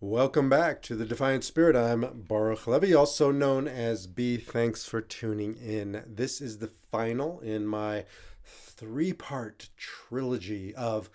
Welcome back to the Defiant Spirit. I'm Baruch Levy, also known as B. Thanks for tuning in. This is the final in my three-part trilogy of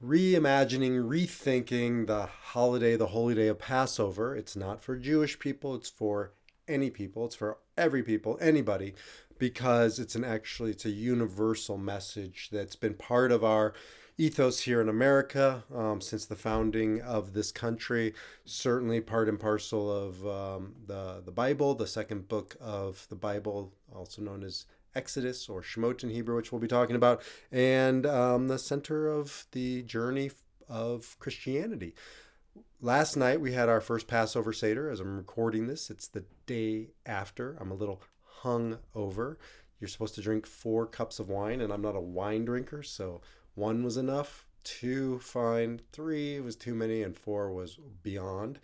reimagining, rethinking the holiday, the holy day of Passover. It's not for Jewish people, it's for any people, it's for every people, anybody, because it's a universal message that's been part of our ethos here in America since the founding of this country. Certainly part and parcel of the Bible, the second book of the Bible, also known as Exodus or Shemot in Hebrew, which we'll be talking about, and the center of the journey of Christianity. Last night we had our first Passover Seder. As I'm recording this, it's the day after. I'm a little hung over. You're supposed to drink 4 cups of wine, and I'm not a wine drinker, so 1 was enough, 2 fine, 3 was too many, and 4 was beyond.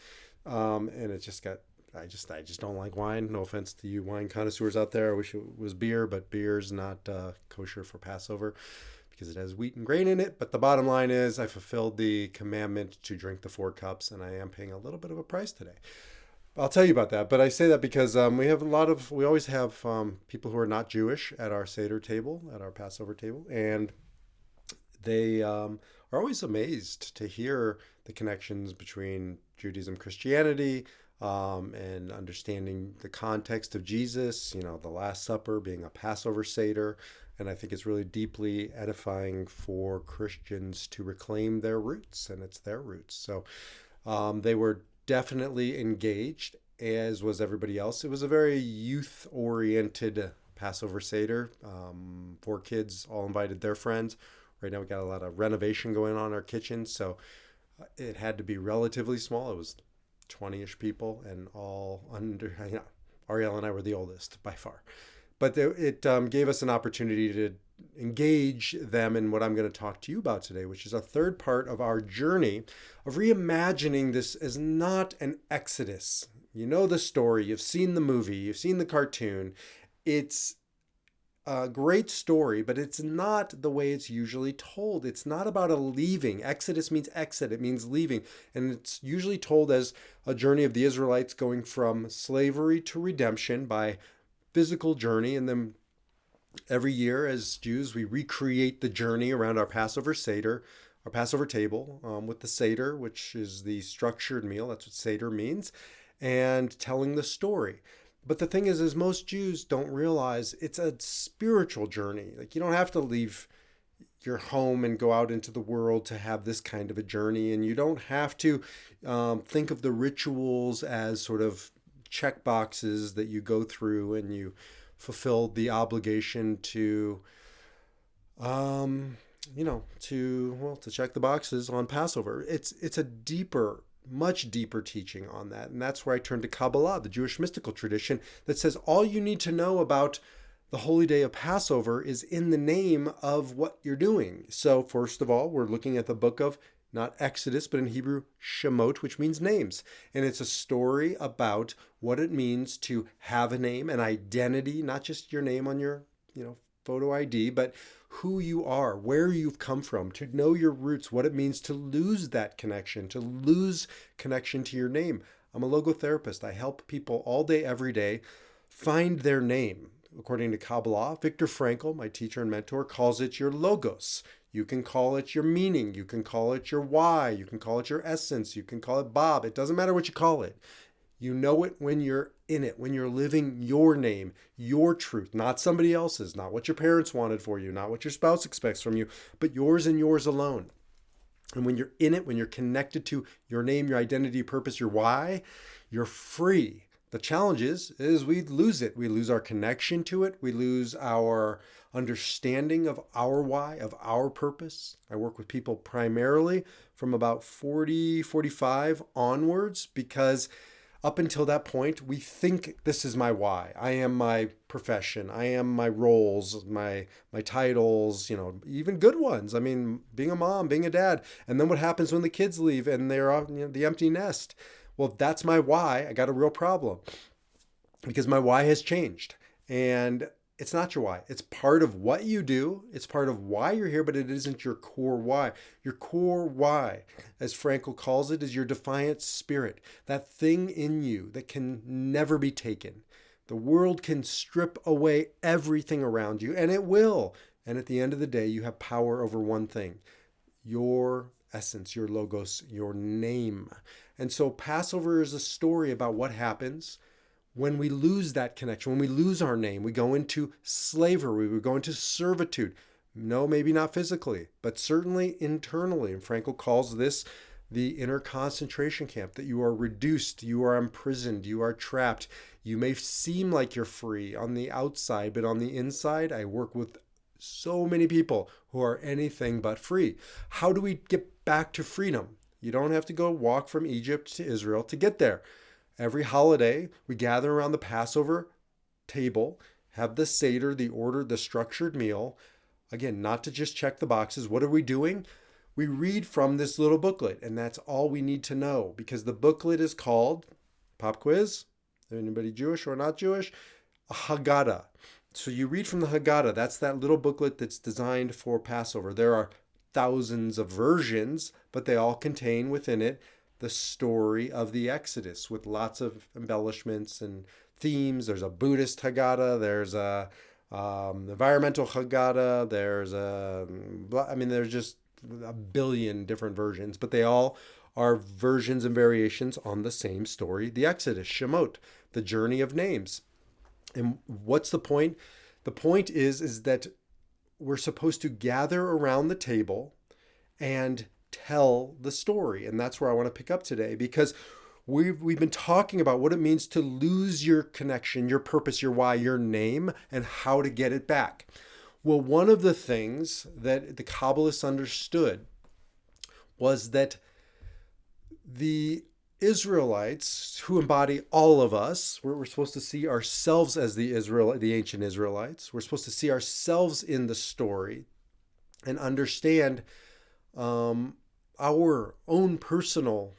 And it just got. I just don't like wine. No offense to you wine connoisseurs out there. I wish it was beer, but beer's not kosher for Passover because it has wheat and grain in it. But the bottom line is I fulfilled the commandment to drink the 4 cups, and I am paying a little bit of a price today. I'll tell you about that, but I say that because we always have people who are not Jewish at our Seder table, at our Passover table, and they are always amazed to hear the connections between Judaism, Christianity, and understanding the context of Jesus, the Last Supper being a Passover Seder. And I think it's really deeply edifying for Christians to reclaim their roots, and it's their roots. So they were definitely engaged, as was everybody else. It was a very youth-oriented Passover Seder. 4 kids all invited their friends. Right now we got a lot of renovation going on in our kitchen, so it had to be relatively small. It was 20-ish people, and all under, Ariel and I were the oldest by far. But it gave us an opportunity to engage them in what I'm going to talk to you about today, which is a third part of our journey of reimagining this as not an exodus. You know the story, you've seen the movie, you've seen the cartoon. It's a great story, but it's not the way it's usually told. It's not about a leaving. Exodus means exit, it means leaving. And it's usually told as a journey of the Israelites going from slavery to redemption by physical journey. And then every year as Jews, we recreate the journey around our Passover Seder, our Passover table, with the Seder, which is the structured meal. That's what Seder means, and telling the story. But the thing is most Jews don't realize it's a spiritual journey. Like, you don't have to leave your home and go out into the world to have this kind of a journey. And you don't have to think of the rituals as sort of check boxes that you go through and you fulfill the obligation to, to check the boxes on Passover. It's a deeper, much deeper teaching on that. And that's where I turn to Kabbalah, the Jewish mystical tradition that says all you need to know about the holy day of Passover is in the name of what you're doing. So first of all, we're looking at the book of not Exodus, but in Hebrew, Shemot, which means names. And it's a story about what it means to have a name, an identity, not just your name on your, photo ID, but who you are, where you've come from, to know your roots, what it means to lose that connection, to lose connection to your name. I'm a logotherapist. I help people all day, every day find their name. According to Kabbalah, Viktor Frankl, my teacher and mentor, calls it your logos. You can call it your meaning. You can call it your why. You can call it your essence. You can call it Bob. It doesn't matter what you call it. You know it when you're in it, when you're living your name, your truth, not somebody else's, not what your parents wanted for you, not what your spouse expects from you, but yours and yours alone. And when you're in it, when you're connected to your name, your identity, purpose, your why, you're free. The challenge is we lose it. We lose our connection to it. We lose our understanding of our why, of our purpose. I work with people primarily from about 40, 45 onwards because up until that point, we think this is my why. I am my profession. I am my roles, my titles, even good ones. I mean, being a mom, being a dad. And then what happens when the kids leave and they're on the empty nest? Well, if that's my why, I got a real problem because my why has changed. And it's not your why. It's part of what you do. It's part of why you're here, but it isn't your core why. Your core why, as Frankl calls it, is your defiant spirit, that thing in you that can never be taken. The world can strip away everything around you, and it will. And at the end of the day, you have power over one thing: your essence, your logos, your name. And so Passover is a story about what happens when we lose that connection, when we lose our name. We go into slavery, we go into servitude. No, maybe not physically, but certainly internally. And Frankl calls this the inner concentration camp, that you are reduced, you are imprisoned, you are trapped. You may seem like you're free on the outside, but on the inside, I work with so many people who are anything but free. How do we get back to freedom? You don't have to go walk from Egypt to Israel to get there. Every holiday, we gather around the Passover table, have the Seder, the order, the structured meal. Again, not to just check the boxes. What are we doing? We read from this little booklet, and that's all we need to know, because the booklet is called, pop quiz, anybody Jewish or not Jewish? A Haggadah. So you read from the Haggadah. That's that little booklet that's designed for Passover. There are thousands of versions, but they all contain within it the story of the Exodus, with lots of embellishments and themes. There's a Buddhist Haggadah. There's a environmental Haggadah. There's just a billion different versions, but they all are versions and variations on the same story, the Exodus, Shemot, the journey of names. And what's the point? The point is that we're supposed to gather around the table and tell the story. And that's where I want to pick up today, because we've been talking about what it means to lose your connection, your purpose, your why, your name, and how to get it back. Well, one of the things that the Kabbalists understood was that the Israelites, who embody all of us, we're supposed to see ourselves as the ancient Israelites. We're supposed to see ourselves in the story and understand our own personal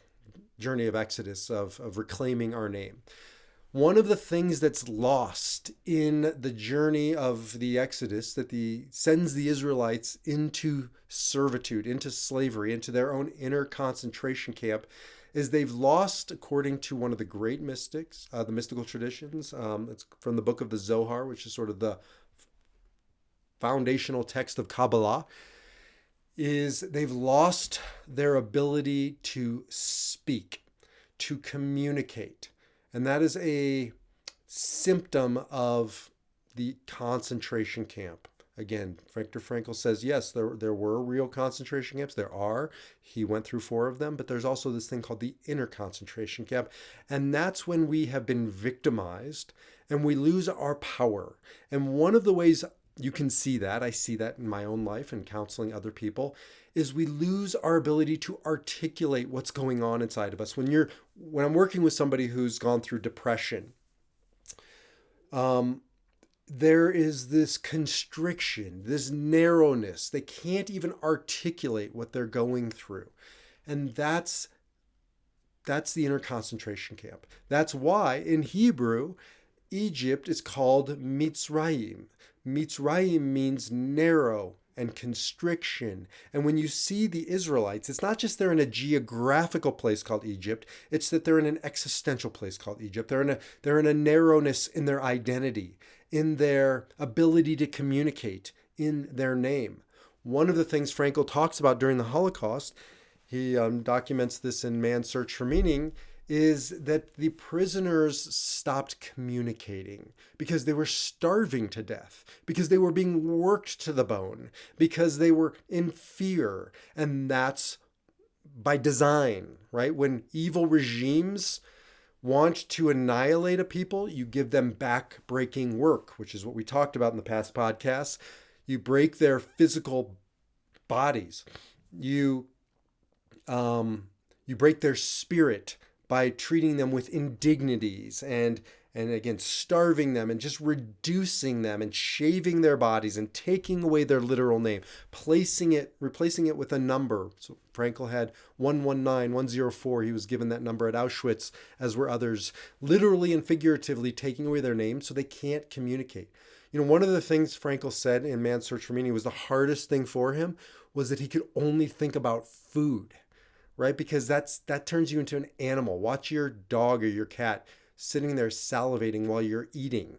journey of Exodus, of reclaiming our name. One of the things that's lost in the journey of the Exodus that sends the Israelites into servitude, into slavery, into their own inner concentration camp, is they've lost, according to one of the great mystics, the mystical traditions. It's from the book of the Zohar, which is sort of the foundational text of Kabbalah, is they've lost their ability to speak, to communicate. And that is a symptom of the concentration camp. Again, Viktor Frankl says, yes, there were real concentration camps. There are. He went through 4 of them. But there's also this thing called the inner concentration camp. And that's when we have been victimized and we lose our power. And one of the ways you can see that, I see that in my own life and counseling other people, is we lose our ability to articulate what's going on inside of us. When I'm working with somebody who's gone through depression, there is this constriction, this narrowness. They can't even articulate what they're going through. And that's the inner concentration camp. That's why in Hebrew, Egypt is called Mitzrayim. Mitzrayim means narrow and constriction. And when you see the Israelites, it's not just they're in a geographical place called Egypt, it's that they're in an existential place called Egypt. They're in a narrowness in their identity, in their ability to communicate, in their name. One of the things Frankl talks about during the Holocaust, he documents this in Man's Search for Meaning, is that the prisoners stopped communicating because they were starving to death, because they were being worked to the bone, because they were in fear. And that's by design, right? When evil regimes want to annihilate a people, you give them back-breaking work, which is what we talked about in the past podcasts. You break their physical bodies. You break their spirit by treating them with indignities and again, starving them and just reducing them and shaving their bodies and taking away their literal name, replacing it with a number. So Frankl had 119, 104. He was given that number at Auschwitz, as were others, literally and figuratively taking away their name so they can't communicate. One of the things Frankl said in Man's Search for Meaning was the hardest thing for him was that he could only think about food, right? Because that turns you into an animal. Watch your dog or your cat sitting there salivating while you're eating.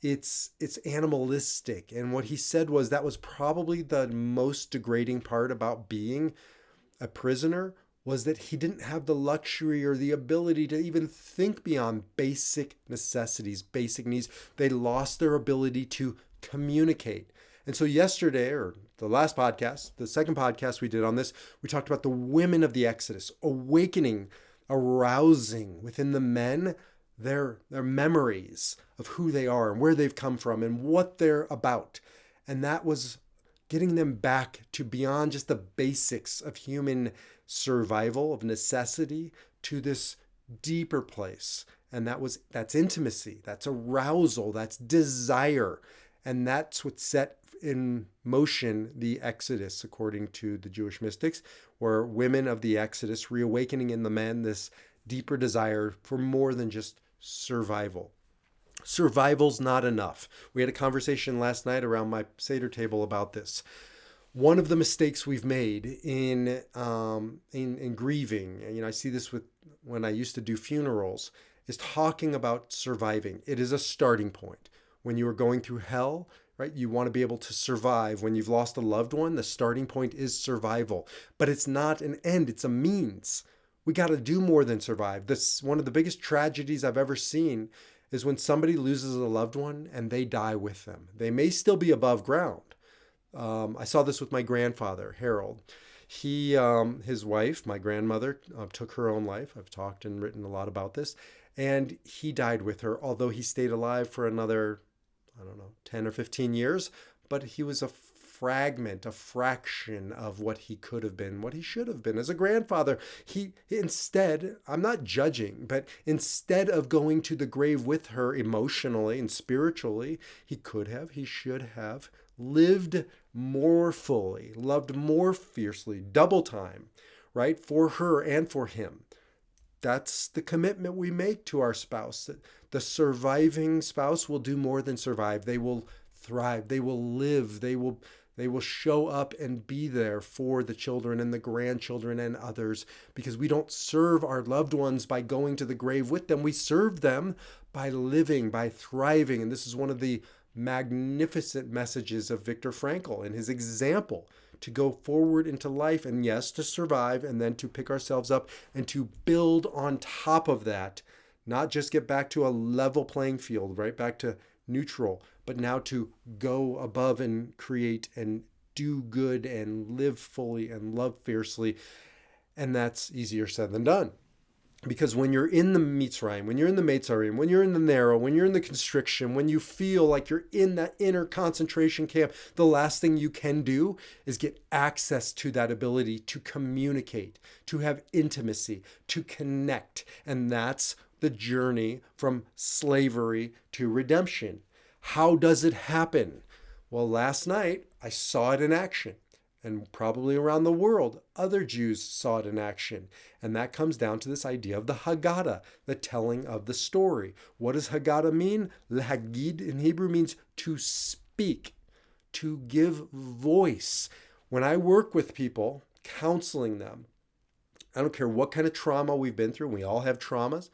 It's animalistic. And what he said was that was probably the most degrading part about being a prisoner, was that he didn't have the luxury or the ability to even think beyond basic necessities, basic needs. They lost their ability to communicate. And so yesterday, or the last podcast, the second podcast we did on this, we talked about the women of the Exodus awakening, arousing within the men their memories of who they are and where they've come from and what they're about. And that was getting them back to beyond just the basics of human survival, of necessity, to this deeper place. And that's intimacy, that's arousal, that's desire. And that's what set in motion the Exodus, according to the Jewish mystics, where women of the Exodus reawakening in the men this deeper desire for more than just survival. Survival's not enough. We had a conversation last night around my Seder table about this. One of the mistakes we've made in grieving, and I see this with when I used to do funerals, is talking about surviving. It is a starting point. When you are going through hell, right? You want to be able to survive. When you've lost a loved one, the starting point is survival. But it's not an end, it's a means. We got to do more than survive. This one of the biggest tragedies I've ever seen is when somebody loses a loved one and they die with them. They may still be above ground. I saw this with my grandfather, Harold. His wife, my grandmother, took her own life. I've talked and written a lot about this. And he died with her, although he stayed alive for another, 10 or 15 years. But he was a fragment, a fraction of what he could have been, what he should have been. As a grandfather, he instead, I'm not judging, but instead of going to the grave with her emotionally and spiritually, he should have lived more fully, loved more fiercely, double time, right? For her and for him. That's the commitment we make to our spouse. The surviving spouse will do more than survive. They will thrive. They will live. They will show up and be there for the children and the grandchildren and others, because we don't serve our loved ones by going to the grave with them. We serve them by living, by thriving. And this is one of the magnificent messages of Viktor Frankl and his example to go forward into life, and yes, to survive, and then to pick ourselves up and to build on top of that, not just get back to a level playing field, right back to neutral, but now to go above and create and do good and live fully and love fiercely. And that's easier said than done. Because when you're in the Mitzrayim, when you're in the Meitzarim, when you're in the narrow, when you're in the constriction, when you feel like you're in that inner concentration camp, the last thing you can do is get access to that ability to communicate, to have intimacy, to connect. And that's the journey from slavery to redemption. How does it happen? Well, last night I saw it in action. And probably around the world, other Jews saw it in action. And that comes down to this idea of the Haggadah, the telling of the story. What does Haggadah mean? Lehagid in Hebrew means to speak, to give voice. When I work with people, counseling them, I don't care what kind of trauma we've been through, we all have traumas.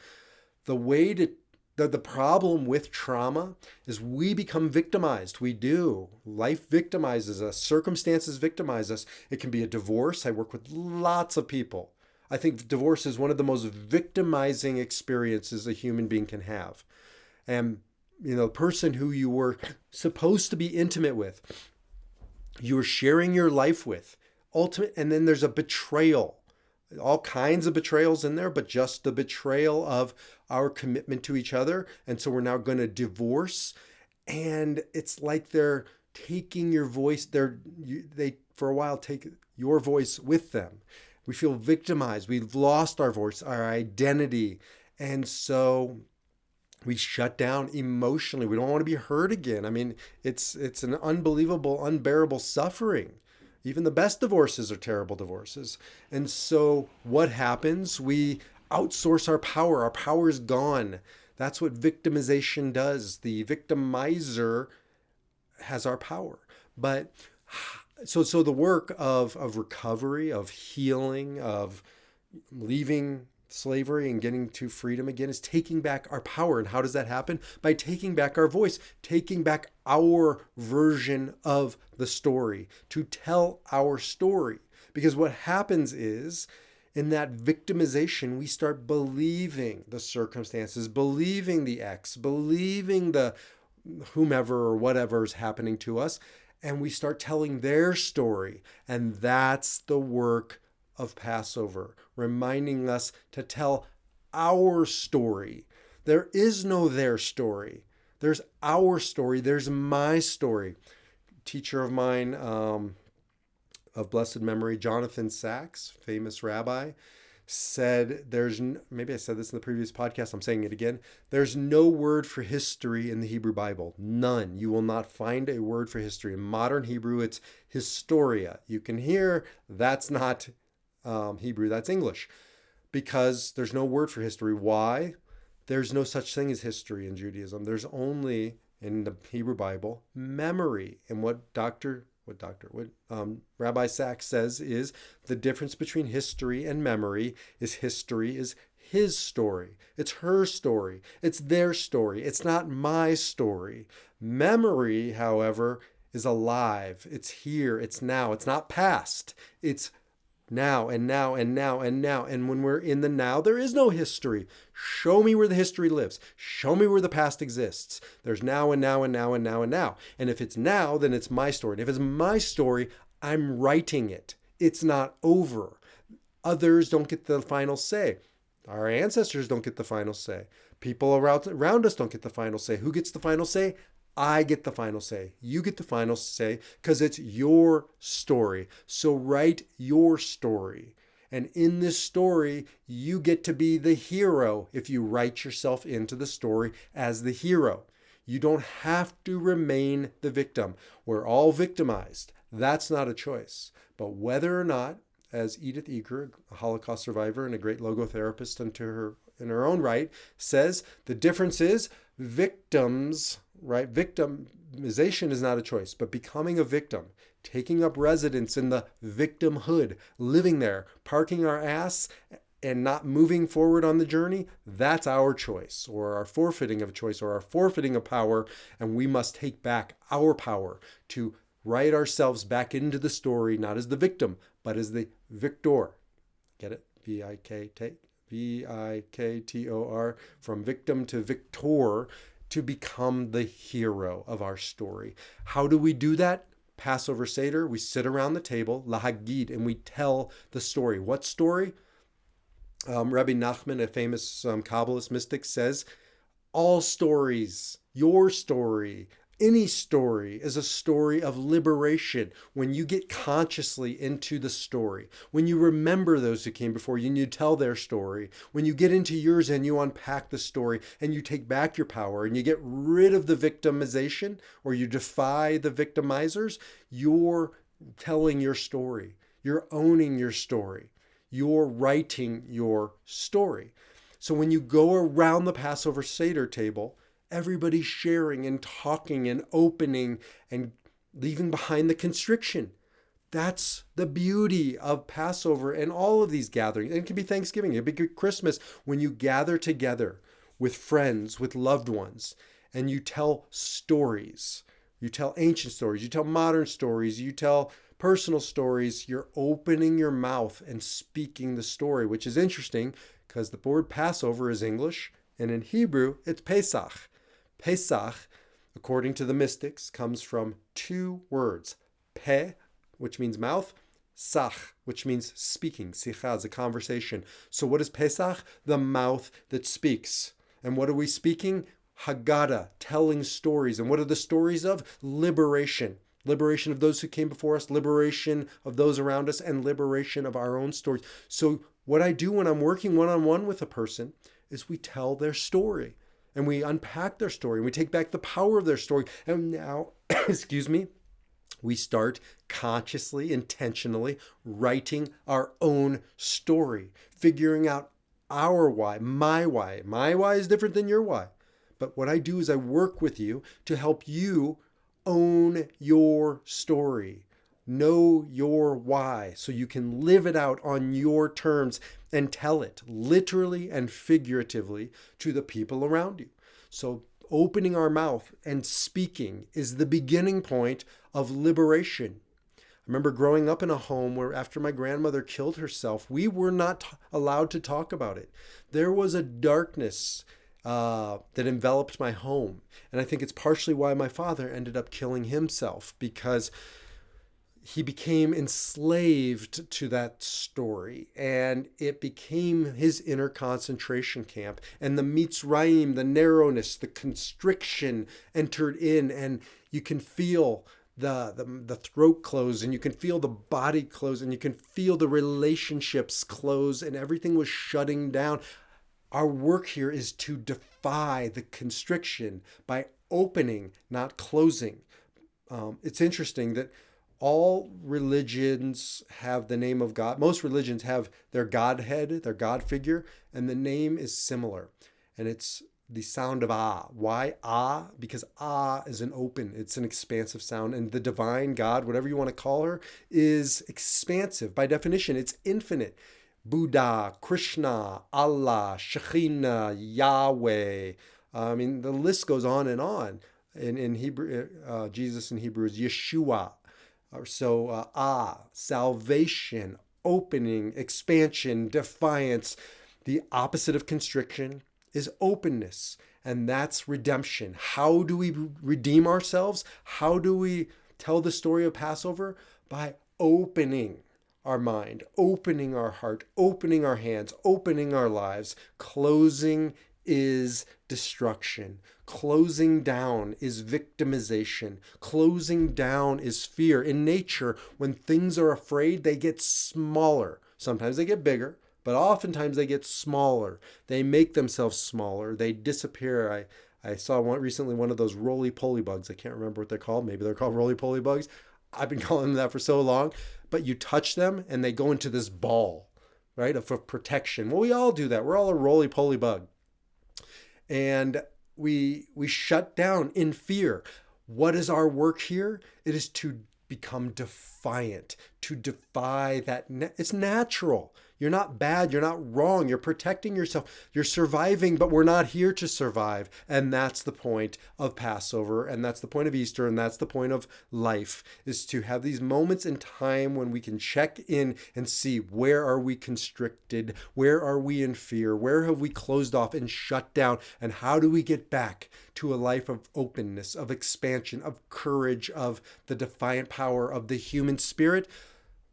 The problem with trauma is we become victimized. We do. Life victimizes us. Circumstances victimize us. It can be a divorce. I work with lots of people. I think divorce is one of the most victimizing experiences a human being can have. And, the person who you were supposed to be intimate with, you were sharing your life with, and then there's a betrayal. All kinds of betrayals in there, but just the betrayal of our commitment to each other. And so we're now going to divorce. And it's like they're taking your voice. They for a while take your voice with them. We feel victimized. We've lost our voice, our identity. And so we shut down emotionally. We don't want to be hurt again. I mean, it's an unbelievable, unbearable suffering. Even the best divorces are terrible divorces. And so what happens? We outsource our power. Our power is gone. That's what victimization does. The victimizer has our power. But so the work of recovery, of healing, of leaving slavery and getting to freedom again is taking back our power. And how does that happen? By taking back our voice, taking back our version of the story, to tell our story. Because what happens is, in that victimization, we start believing the circumstances, believing the ex, believing the whomever or whatever is happening to us, and we start telling their story. And that's the work of Passover, reminding us to tell our story. There is no their story. There's our story. There's my story. Teacher of mine, of blessed memory, Jonathan Sacks, famous rabbi, said maybe I said this in the previous podcast, I'm saying it again, there's no word for history in the Hebrew Bible. None. You will not find a word for history. In modern Hebrew, it's historia. You can hear that's not Hebrew, that's English, because there's no word for history. Why? There's no such thing as history in Judaism. There's only, in the Hebrew Bible, memory. And what Rabbi Sacks says is the difference between history and memory is history is his story. It's her story. It's their story. It's not my story. Memory, however, is alive. It's here. It's now. It's not past. It's now and now and now and now. And when we're in the now, there is no history. Show me where the history lives. Show me where the past exists. There's now and now and now and now and now. And if it's now, then it's my story. And if it's my story, I'm writing it. It's not over. Others don't get the final say. Our ancestors don't get the final say. People around us don't get the final say. Who gets the final say? I get the final say. You get the final say because it's your story. So write your story. And in this story, you get to be the hero if you write yourself into the story as the hero. You don't have to remain the victim. We're all victimized. That's not a choice. But whether or not, as Edith Eger, a Holocaust survivor and a great logotherapist in her own right, says, the difference is victims, right? Victimization is not a choice, but becoming a victim, taking up residence in the victimhood, living there, parking our ass and not moving forward on the journey, that's our choice, or our forfeiting of a choice, or our forfeiting of power. And we must take back our power to write ourselves back into the story, not as the victim, but as the victor. Get it? V-I-K-T-O-R, from victim to victor, to become the hero of our story. How do we do that? Passover Seder, we sit around the table, lahagid, and we tell the story. What story? Rabbi Nachman, a famous Kabbalist mystic, says, all stories, your story, any story is a story of liberation. When you get consciously into the story, when you remember those who came before you and you tell their story, when you get into yours and you unpack the story and you take back your power and you get rid of the victimization, or you defy the victimizers, you're telling your story. You're owning your story. You're writing your story. So when you go around the Passover Seder table, everybody's sharing and talking and opening and leaving behind the constriction. That's the beauty of Passover and all of these gatherings. And it can be Thanksgiving, it can be Christmas, when you gather together with friends, with loved ones, and you tell stories. You tell ancient stories, you tell modern stories, you tell personal stories. You're opening your mouth and speaking the story, which is interesting because the word Passover is English, and in Hebrew, it's Pesach. Pesach, according to the mystics, comes from two words. Peh, which means mouth, sach, which means speaking. Sicha is a conversation. So what is Pesach? The mouth that speaks. And what are we speaking? Haggadah, telling stories. And what are the stories of? Liberation. Liberation of those who came before us, liberation of those around us, and liberation of our own stories. So what I do when I'm working one-on-one with a person is we tell their story. And we unpack their story, and we take back the power of their story. And now, excuse me, we start consciously, intentionally writing our own story, figuring out our why, my why. My why is different than your why. But what I do is I work with you to help you Own your story. Know your why so you can live it out on your terms and tell it literally and figuratively to the people around you. So opening our mouth and speaking is the beginning point of liberation. I remember growing up in a home where after my grandmother killed herself, we were not allowed to talk about it. There was a darkness that enveloped my home. And I think it's partially why my father ended up killing himself, because he became enslaved to that story, and it became his inner concentration camp. And the Mitzrayim, the narrowness, the constriction entered in, and you can feel the throat close, and you can feel the body close, and you can feel the relationships close, and everything was shutting down. Our work here is to defy the constriction by opening, not closing. It's interesting that all religions have the name of God. Most religions have their Godhead, their God figure, and the name is similar. And it's the sound of ah. Why ah? Because ah is an open, it's an expansive sound. And the divine God, whatever you want to call her, is expansive. By definition, it's infinite. Buddha, Krishna, Allah, Shekhinah, Yahweh. I mean, the list goes on and on. In Hebrew, Jesus in Hebrew is Yeshua. Salvation, opening, expansion, defiance. The opposite of constriction is openness, and that's redemption. How do we redeem ourselves? How do we tell the story of Passover? By opening our mind, opening our heart, opening our hands, opening our lives. Closing is destruction. Closing down is victimization. Closing down is fear. In nature, when things are afraid, they get smaller. Sometimes they get bigger, but oftentimes they get smaller. They make themselves smaller. They disappear. I saw recently one of those roly-poly bugs. I can't remember what they're called. Maybe they're called roly-poly bugs. I've been calling them that for so long. But you touch them and they go into this ball, right, of protection. Well, we all do that. We're all a roly-poly bug. And we shut down in fear. What is our work here? It is to become defiant, to defy that. It's natural. You're not bad. You're not wrong. You're protecting yourself. You're surviving, but we're not here to survive. And that's the point of Passover. And that's the point of Easter. And that's the point of life, is to have these moments in time when we can check in and see, where are we constricted? Where are we in fear? Where have we closed off and shut down? And how do we get back to a life of openness, of expansion, of courage, of the defiant power of the human spirit?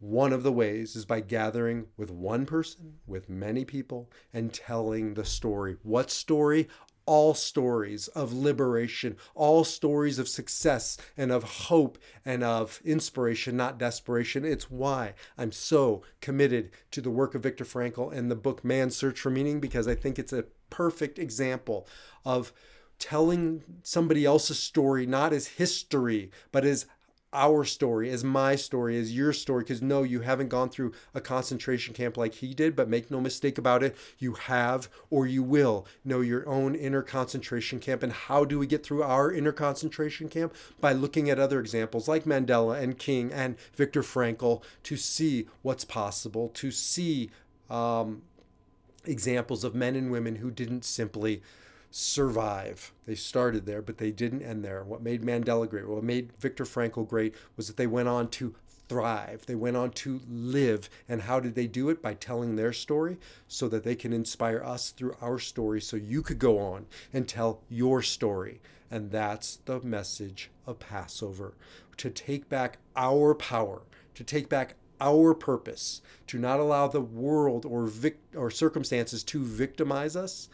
One of the ways is by gathering with one person, with many people, and telling the story. What story? All stories of liberation, all stories of success and of hope and of inspiration, not desperation. It's why I'm so committed to the work of Viktor Frankl and the book Man's Search for Meaning, because I think it's a perfect example of telling somebody else's story, not as history, but as our story, as my story, as your story. Because no, you haven't gone through a concentration camp like he did, but make no mistake about it, you have, or you will know your own inner concentration camp. And how do we get through our inner concentration camp? By looking at other examples like Mandela and King and Viktor Frankl, to see what's possible, to see examples of men and women who didn't simply survive. They started there, but they didn't end there. What made Mandela great, what made Viktor Frankl great, was that they went on to thrive. They went on to live. And how did they do it? By telling their story, so that they can inspire us through our story, so you could go on and tell your story. And that's the message of Passover, to take back our power, to take back our purpose, to not allow the world or circumstances to victimize us,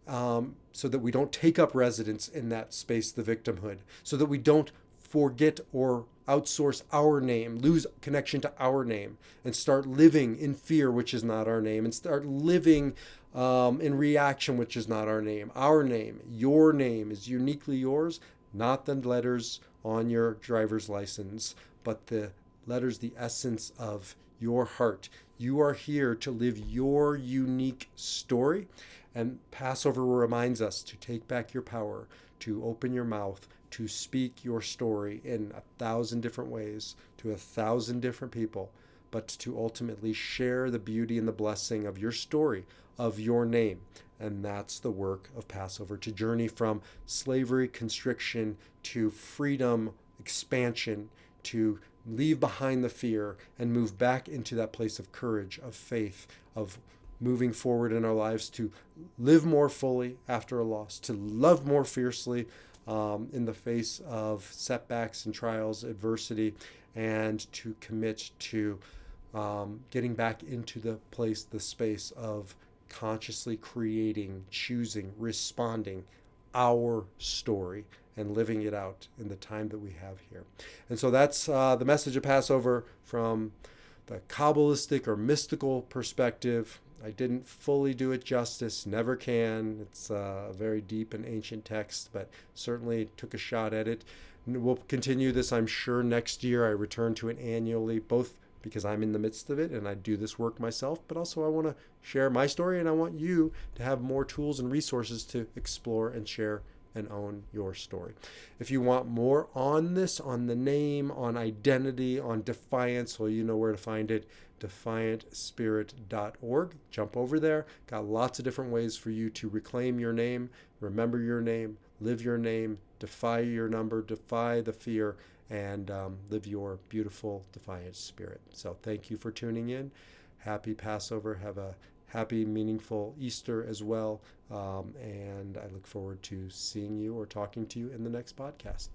so that we don't take up residence in that space, the victimhood, so that we don't forget or outsource our name, lose connection to our name, and start living in fear, which is not our name, and start living in reaction, which is not our name. Our name, your name, is uniquely yours, not the letters on your driver's license, but the letters, the essence of your heart. You are here to live your unique story. And Passover reminds us to take back your power, to open your mouth, to speak your story in 1,000 different ways to 1,000 different people, but to ultimately share the beauty and the blessing of your story, of your name. And that's the work of Passover, to journey from slavery, constriction, to freedom, expansion, to leave behind the fear and move back into that place of courage, of faith, of moving forward in our lives, to live more fully after a loss, to love more fiercely in the face of setbacks and trials, adversity, and to commit to getting back into the place, the space of consciously creating, choosing, responding our story and living it out in the time that we have here. And so that's the message of Passover from the Kabbalistic or mystical perspective. I didn't fully do it justice, never can. It's a very deep and ancient text, but certainly took a shot at it. We'll continue this, I'm sure, next year. I return to it annually, both because I'm in the midst of it and I do this work myself, but also I want to share my story and I want you to have more tools and resources to explore and share and own your story. If you want more on this, on the name, on identity, on defiance, well, you know where to find it, defiantspirit.org. Jump over there. Got lots of different ways for you to reclaim your name, remember your name, live your name, defy your number, defy the fear, and live your beautiful, defiant spirit. So thank you for tuning in. Happy Passover. Have a happy, meaningful Easter as well. And I look forward to seeing you or talking to you in the next podcast.